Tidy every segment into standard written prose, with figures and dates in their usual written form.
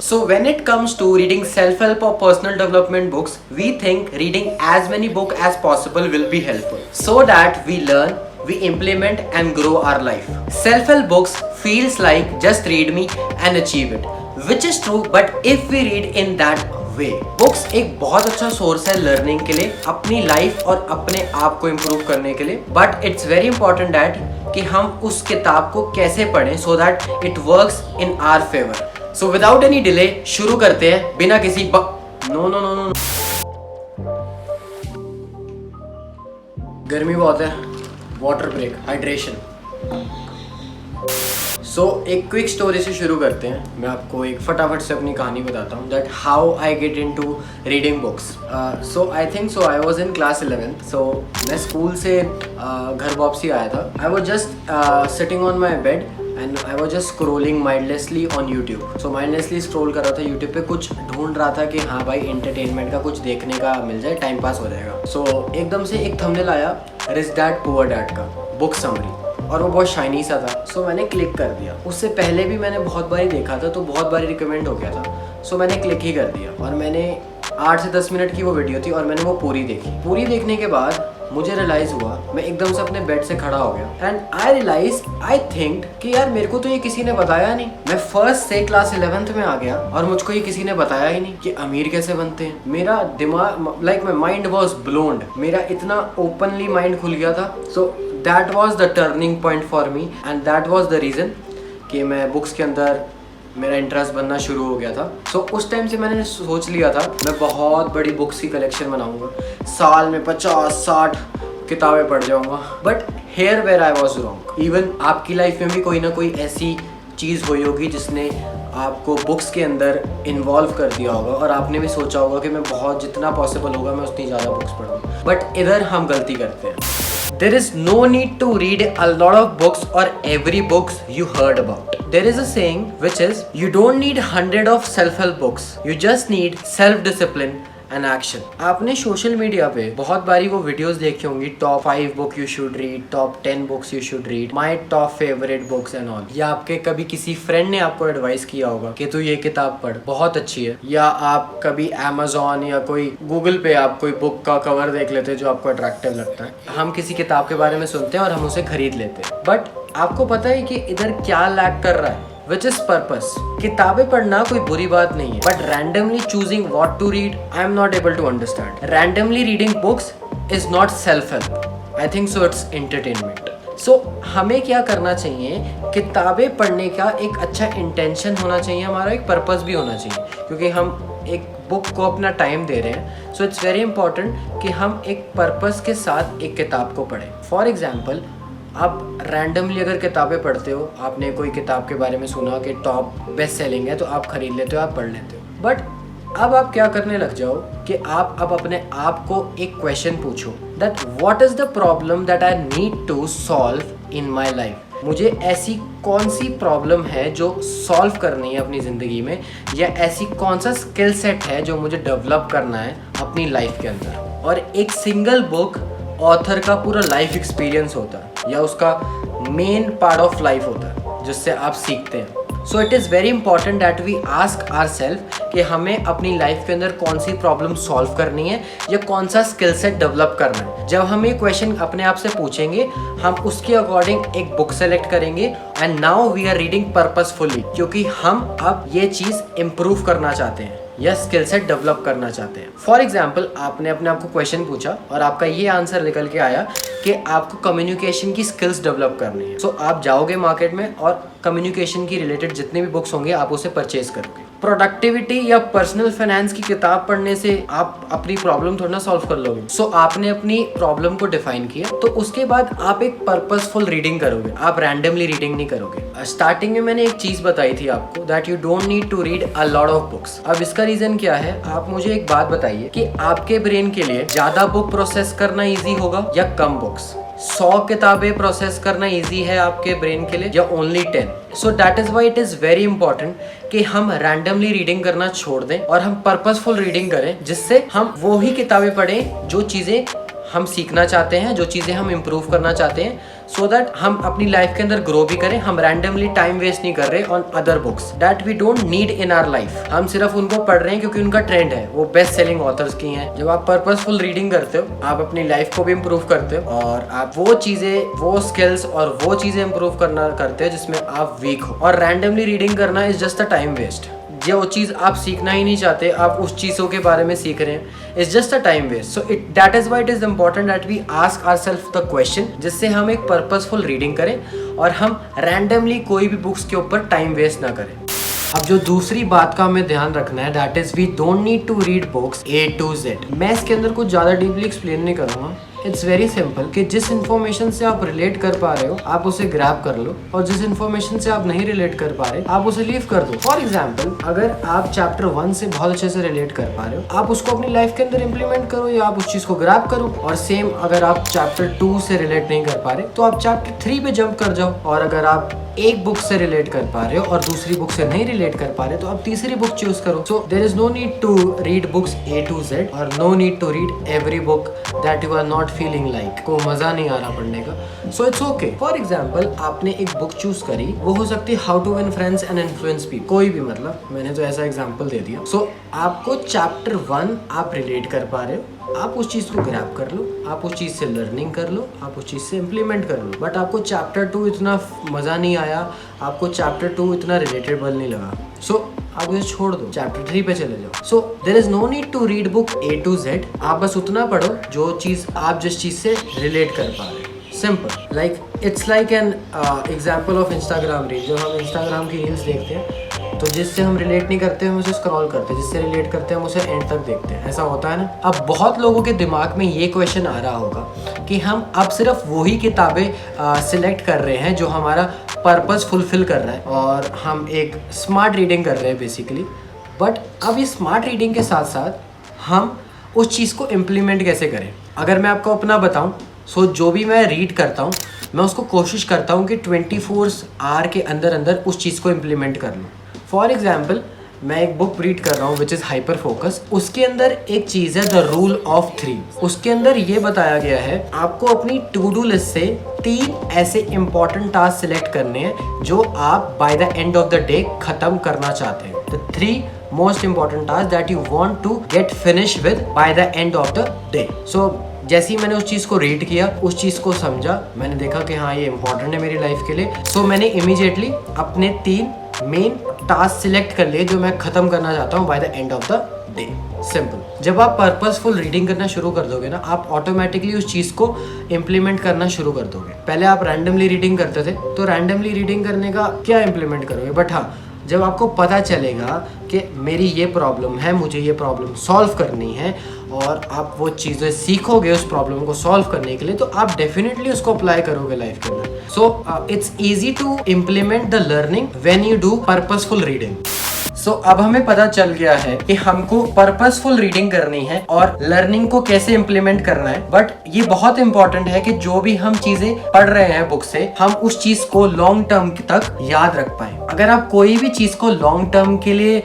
So when it comes to reading self-help or personal development books, we think reading as many books as possible will be helpful so that we learn, we implement and grow our life. Self-help books feels like just read me and achieve it, which is true, but if we read in that way, books एक बहुत अच्छा source है learning के लिए, अपनी life और अपने आप को इम्प्रूव करने के लिए, but it's very important that कि हम उस किताब को कैसे पढ़ें so that it works in our favour. So without any delay शुरू करते हैं बिना किसी नो नो नो नो. गर्मी बहुत है, वाटर ब्रेक, हाइड्रेशन. सो एक क्विक स्टोरी से शुरू करते हैं. मैं आपको एक फटाफट से अपनी कहानी बताता हूँ that how I get into reading books. So I think so I was in class 11th. सो मैं स्कूल से घर वापसी आया था. I was just sitting on my bed and I was just scrolling mindlessly on YouTube. So mindlessly scroll कर रहा था YouTube पे, कुछ ढूंढ रहा था कि हाँ भाई एंटरटेनमेंट का कुछ देखने का मिल जाए, टाइम पास हो जाएगा. सो एकदम से एक थंबनेल आया रिच डैड पुअर डैड का, बुक समरी, और वो बहुत शाइनी सा था. सो मैंने क्लिक कर दिया. उससे पहले भी मैंने बहुत बारी देखा था तो बहुत बारी रिकमेंड हो गया था. सो मैंने क्लिक ही कर दिया और मैंने 8 से 10 मिनट की वो वीडियो थी और मैंने वो पूरी देखी. पूरी देखने के बाद मुझे रियलाइज़ हुआ, मैं एकदम से अपने बेड से खड़ा हो गया एंड आई थिंक कि यार मेरे को तो ये किसी ने बताया नहीं. मैं फर्स्ट से क्लास 11th में आ गया और मुझको ये किसी ने बताया ही नहीं कि अमीर कैसे बनते हैं. मेरा दिमाग like my mind was blonde. मेरा इतना ओपनली माइंड खुल गया था. So that was the turning point for me and that was the reason कि मैं बुक्स के अंदर मेरा इंटरेस्ट बनना शुरू हो गया था. सो उस टाइम से मैंने सोच लिया था मैं बहुत बड़ी बुक्स की कलेक्शन बनाऊंगा, साल में 50-60 किताबें पढ़ जाऊंगा. But here where I was wrong. Even आपकी लाइफ में भी कोई ना कोई ऐसी चीज़ हुई होगी जिसने आपको बुक्स के अंदर इन्वॉल्व कर दिया होगा और आपने भी सोचा होगा कि मैं बहुत जितना पॉसिबल होगा मैं उतनी ज़्यादा बुक्स पढ़ूंगा. बट इधर हम गलती करते हैं. There is no need to read a lot of books or every books you heard about. There is a saying which is you don't need 100 of self-help books. You just need self-discipline and action. आपने social media पे बहुत बारी वो videos देखी होंगी, top 5 book you should read, top 10 books you should read, my top favourite books and all. या आपके कभी किसी फ्रेंड ने आपको एडवाइस किया होगा कि तू ये किताब पढ़, बहुत अच्छी है. या आप कभी अमेज़न या कोई गूगल पे आप कोई बुक का कवर देख लेते हैं जो आपको अट्रैक्टिव लगता है. हम किसी किताब के बारे में सुनते हैं और हम उसे खरीद लेते हैं. बट आपको पता है कि इधर क्या लैक कर रहा है, which is purpose. किताबें पढ़ना कोई बुरी बात नहीं है, but randomly choosing what to read, I am not able to understand. Randomly reading books is not self-help. I think so it's entertainment. So हमें क्या करना चाहिए, किताबें पढ़ने का एक अच्छा इंटेंशन होना चाहिए, हमारा एक पर्पस भी होना चाहिए, क्योंकि हम एक बुक को अपना टाइम दे रहे हैं. सो इट्स वेरी इंपॉर्टेंट कि हम एक पर्पस के साथ एक किताब को पढ़ें. फॉर एग्जाम्पल, आप रैंडमली अगर किताबें पढ़ते हो, आपने कोई किताब के बारे में सुना कि टॉप बेस्ट सेलिंग है तो आप खरीद लेते हो, आप पढ़ लेते हो. बट अब आप क्या करने लग जाओ कि आप अब अपने आप को एक क्वेश्चन पूछो that what is the problem that I need to solve in my life. मुझे ऐसी कौन सी प्रॉब्लम है जो सॉल्व करनी है अपनी ज़िंदगी में, या ऐसी कौन सा स्किल सेट है जो मुझे डेवलप करना है अपनी लाइफ के अंदर. और एक सिंगल बुक ऑथर का पूरा लाइफ एक्सपीरियंस होता है या उसका मेन पार्ट ऑफ लाइफ होता है जिससे आप सीखते हैं. So it is very important that we ask ourself कि हमें अपनी लाइफ के अंदर कौन सी प्रॉब्लम सॉल्व करनी है या कौन सा स्किल सेट डेवलप करना है. जब हम ये क्वेश्चन अपने आप से पूछेंगे, हम उसके अकॉर्डिंग एक बुक सेलेक्ट करेंगे and now we are reading purposefully, क्योंकि हम अब ये चीज़ इम्प्रूव करना चाहते हैं या स्किल सेट डेवलप करना चाहते हैं. फॉर एग्जाम्पल, आपने अपने आप को क्वेश्चन पूछा और आपका ये आंसर निकल के आया कि आपको कम्युनिकेशन की स्किल्स डेवलप करनी है. सो आप जाओगे मार्केट में और कम्युनिकेशन की रिलेटेड जितने भी बुक्स होंगे आप उसे परचेज करोगे. प्रोडक्टिविटी या पर्सनल फाइनेंस की किताब पढ़ने से आप अपनी प्रॉब्लम थोड़ा ना सॉल्व कर लोगे. सो आपने अपनी प्रॉब्लम को डिफाइन किया, तो उसके बाद आप एक पर्पसफुल रीडिंग करोगे, आप रैंडमली रीडिंग नहीं करोगे. स्टार्टिंग में मैंने एक चीज़ बताई थी आपको that you don't need to read a lot of books. अब इसका रीज़न क्या है, आप मुझे एक बात बताइए कि आपके ब्रेन के लिए ज़्यादा बुक प्रोसेस करना ईजी होगा या कम बुक्स. 100 किताबें प्रोसेस करना इजी है आपके ब्रेन के लिए या only 10. So that is why it is very important कि हम रैंडमली रीडिंग करना छोड़ दें और हम पर्पसफुल रीडिंग करें, जिससे हम वो ही किताबें पढ़ें जो चीज़ें हम सीखना चाहते हैं, जो चीज़ें हम इम्प्रूव करना चाहते हैं. सो दैट हम अपनी लाइफ के अंदर ग्रो भी करें, हम रैंडमली टाइम वेस्ट नहीं कर रहे on other books that we don't need in our life. हम सिर्फ उनको पढ़ रहे हैं क्योंकि उनका ट्रेंड है, वो बेस्ट सेलिंग ऑथर्स की हैं। जब आप पर्पसफुल रीडिंग करते हो, आप अपनी लाइफ को भी इम्प्रूव करते हो और आप वो चीजें, वो स्किल्स और वो चीजें इम्प्रूव करना करते हो जिसमें आप वीक हो। और रैंडमली रीडिंग करना is just a time waste. जो चीज़ आप सीखना ही नहीं चाहते, आप उस चीज़ों के बारे में सीख रहे हैं, it's just a time waste. So it that is why it is important that we ask ourself the question, जिससे हम एक पर्पसफुल रीडिंग करें और हम रैंडमली कोई भी बुक्स के ऊपर टाइम वेस्ट ना करें। अब जो दूसरी बात का हमें ध्यान रखना है, that is we don't need to read books A to Z। मैं इसके अंदर कुछ ज़्यादा डीपली एक्सप्लेन नहीं करूँगा। इट्स वेरी सिंपल कि जिस इन्फॉर्मेशन से आप रिलेट कर पा रहे हो आप उसे ग्रैब कर लो, और जिस इन्फॉर्मेशन से आप नहीं रिलेट कर पा रहे आप उसे लीव कर दो। फॉर एग्जाम्पल, अगर आप चैप्टर 1 से बहुत अच्छे से रिलेट कर पा रहे हो, आप उसको अपनी लाइफ के अंदर इंप्लीमेंट करो या आप उस चीज़ को ग्रैब करो। और सेम अगर आप चैप्टर 2 से रिलेट नहीं कर पा रहे तो आप चैप्टर 3 पे जंप कर जाओ। और अगर आप एक बुक से रिलेट कर पा रहे हो और दूसरी बुक से नहीं रिलेट कर पा रहे तो आप तीसरी बुक चूज करो। So there is no need to read books A to Z और no need to read every book that you are not feeling like, को मजा नहीं आ रहा पढ़ने का। So it's okay. For example, आपने एक बुक चूज करी, वो हो सकती है how to win friends and influence people, कोई भी, मतलब मैंने तो ऐसा एग्जाम्पल दे दिया। सो आपको चैप्टर 1 आप रिलेट कर पा रहे हो, आप उस चीज़ को ग्रैब कर लो, आप उस चीज़ से लर्निंग कर लो, आप उस चीज़ से इम्प्लीमेंट कर लो। बट आपको चैप्टर 2 इतना मज़ा नहीं आया, आपको चैप्टर 2 इतना रिलेटेबल नहीं लगा, सो आप उसे छोड़ दो, चैप्टर 3 पे चले जाओ। So there is no need to read book A to Z। आप बस उतना पढ़ो जो चीज़ आप जिस चीज़ से रिलेट कर पा रहे हो। Simple, like it's like an example of Instagram reel. जब हम इंस्टाग्राम की रील्स देखते हैं तो जिससे हम रिलेट नहीं करते हम उसे स्क्रॉल करते हैं, जिससे रिलेट करते हैं हम उसे एंड तक देखते हैं। ऐसा होता है ना। अब बहुत लोगों के दिमाग में ये क्वेश्चन आ रहा होगा कि हम अब सिर्फ वही किताबें सिलेक्ट कर रहे हैं जो हमारा पर्पस फुलफिल कर रहा है और हम एक स्मार्ट रीडिंग कर रहे हैं बेसिकली। बट अब ये स्मार्ट रीडिंग के साथ साथ हम उस चीज़ को इम्प्लीमेंट कैसे करें। अगर मैं आपको अपना बताऊं, सो जो भी मैं रीड करता हूं मैं उसको कोशिश करता हूं कि 24 आवर के अंदर अंदर उस चीज़ को इम्प्लीमेंट कर लूँ। फॉर एग्जाम्पल, मैं एक बुक रीड कर रहा हूँ विच इज़ हाइपर फोकस। उसके अंदर एक चीज़ है द रूल ऑफ 3। उसके अंदर ये बताया गया है आपको अपनी टू डू लिस्ट से 3 ऐसे इंपॉर्टेंट टास्क सिलेक्ट करने हैं जो आप by the end of the day खत्म करना चाहते हैं। The 3 most important task that you want to get finish with by the end of the day. So जैसे ही मैंने उस चीज़ को रीड किया, उस चीज़ को समझा, मैंने देखा कि हाँ ये इंपॉर्टेंट है मेरी लाइफ के लिए। सो मैंने इमीडिएटली अपने 3 मेन टास्क सिलेक्ट कर लिए जो मैं खत्म करना चाहता हूँ bye the end of the day. Simple. जब आप पर्पसफुल रीडिंग करना शुरू कर दोगे ना, आप ऑटोमेटिकली उस चीज़ को इम्प्लीमेंट करना शुरू कर दोगे। पहले आप रैंडमली रीडिंग करते थे, तो रैंडमली रीडिंग करने का क्या इम्प्लीमेंट करोगे। बट हाँ, जब आपको पता चलेगा कि मेरी ये प्रॉब्लम है, मुझे ये प्रॉब्लम सॉल्व करनी है, और आप वो चीज़ें सीखोगे उस प्रॉब्लम को सॉल्व करने के लिए, तो आप डेफिनेटली उसको अप्लाई करोगे लाइफ के अंदर। So it's easy to implement the learning when you do purposeful reading. So अब हमें पता चल गया है कि हमको पर्पसफुल रीडिंग करनी है और लर्निंग को कैसे इम्प्लीमेंट करना है। बट ये बहुत इंपॉर्टेंट है कि जो भी हम चीजें पढ़ रहे हैं बुक से, हम उस चीज को लॉन्ग टर्म तक याद रख पाए। अगर आप कोई भी चीज को लॉन्ग टर्म के लिए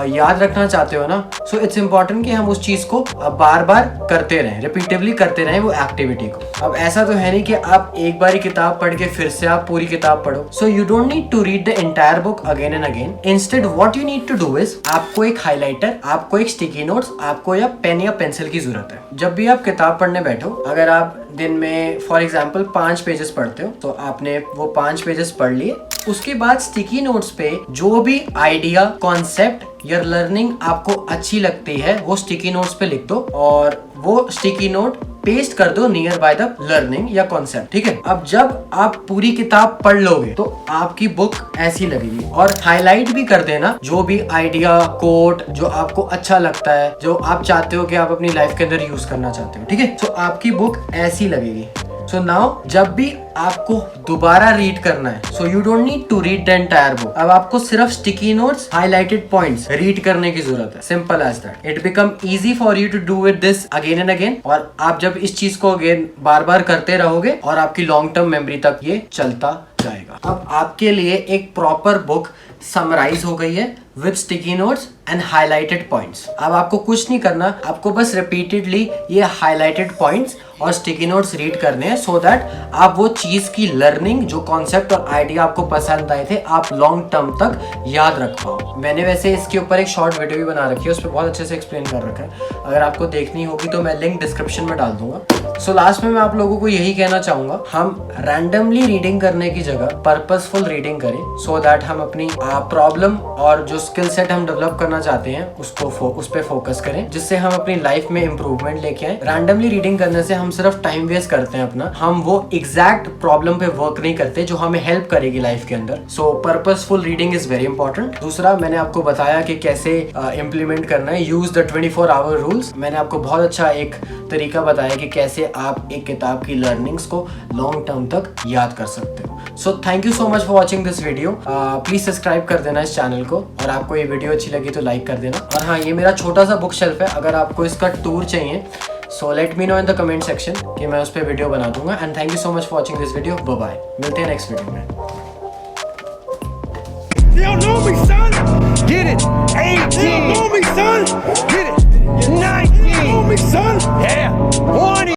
याद रखना चाहते हो ना, सो इट्स इंपॉर्टेंट कि हम उस चीज को बार बार करते रहें, रिपीटेवली करते रहें वो एक्टिविटी को। अब ऐसा तो है नहीं कि आप एक बार किताब पढ़ के फिर से आप पूरी किताब पढ़ो। So you don't need to read the entire book again and again. Instead what you need to do is, आपको एक हाइलाइटर, आपको एक स्टिकी नोट्स, आपको या पेन या पेंसिल की जरूरत है। जब भी आप किताब पढ़ने बैठो, अगर आप दिन में फॉर एग्जाम्पल 5 पेजेस पढ़ते हो, तो आपने वो 5 पेजेस पढ़ लिए। उसके बाद स्टिकी नोट्स पे जो भी आइडिया, कॉन्सेप्ट या लर्निंग आपको अच्छी लगती है वो स्टिकी नोट्स पे लिख दो और वो स्टिकी नोट पेस्ट कर दो नियर बाय द लर्निंग या कॉन्सेप्ट। ठीक है। अब जब आप पूरी किताब पढ़ लोगे तो आपकी बुक ऐसी लगेगी। और हाईलाइट भी कर देना जो भी आइडिया, कोट जो आपको अच्छा लगता है, जो आप चाहते हो कि आप अपनी लाइफ के अंदर यूज करना चाहते हो। ठीक है। तो आपकी बुक ऐसी लगेगी। सो नाउ जब भी आपको दोबारा रीड करना है, so you don't need to read the entire book. अब आपको सिर्फ sticky notes, highlighted points read करने की जरूरत है। Simple as that. It become easy for you to do it this again and again. और आप जब इस चीज को अगेन बार बार करते रहोगे और आपकी लॉन्ग टर्म मेमोरी तक ये चलता जाएगा। अब आपके लिए एक प्रॉपर बुक समराइज हो गई है with sticky notes and highlighted points. अब आपको कुछ नहीं करना, आपको बस रिपीटेडली ये हाइलाइटेड पॉइंट्स और स्टिकी नोट्स रीड करने हैं, सो दैट आप वो चीज़ की लर्निंग, जो कॉन्सेप्ट और आइडिया आपको पसंद आए थे, आप लॉन्ग टर्म तक याद रख पाओ। मैंने वैसे इसके ऊपर एक शॉर्ट वीडियो भी बना रखी है, उस पर बहुत अच्छे से एक्सप्लेन कर रखा है। अगर आपको देखनी होगी तो मैं लिंक डिस्क्रिप्शन में डाल दूंगा। सो लास्ट में मैं आप लोगों को यही कहना चाहूँगा, हम रैंडमली रीडिंग करने की जगह पर्पसफुल रीडिंग करें, सो दैट हम अपनी प्रॉब्लम और जो स्किल सेट हम डेवलप करना चाहते हैं उस पर फोकस करें, जिससे हम अपनी लाइफ में इंप्रूवमेंट लेके आए। रैंडमली रीडिंग करने से हम सिर्फ टाइम वेस्ट करते हैं अपना, हम वो एग्जैक्ट प्रॉब्लम पे वर्क नहीं करते जो हमें हेल्प करेगी लाइफ के अंदर। So purposeful reading is very important. दूसरा, मैंने आपको बताया कि कैसे इम्प्लीमेंट करना है, यूज द 24 आवर रूल्स। मैंने आपको बहुत अच्छा एक तरीका बताया कि कैसे आप एक किताब की लर्निंग्स को लॉन्ग टर्म तक याद कर सकते हो। So thank you so much for watching this video. Please subscribe कर देना इस चैनल को, और आपको ये वीडियो अच्छी लगी तो लाइक कर देना। और हाँ, ये मेरा छोटा सा बुक शेल्फ है, अगर आपको इसका टूर चाहिए so let me know in the comment section कि मैं उस पर वीडियो बना दूंगा। And thank you so much for watching this video. Bye bye, मिलते हैं नेक्स्ट वीडियो में। You know me, son. Get it. 18.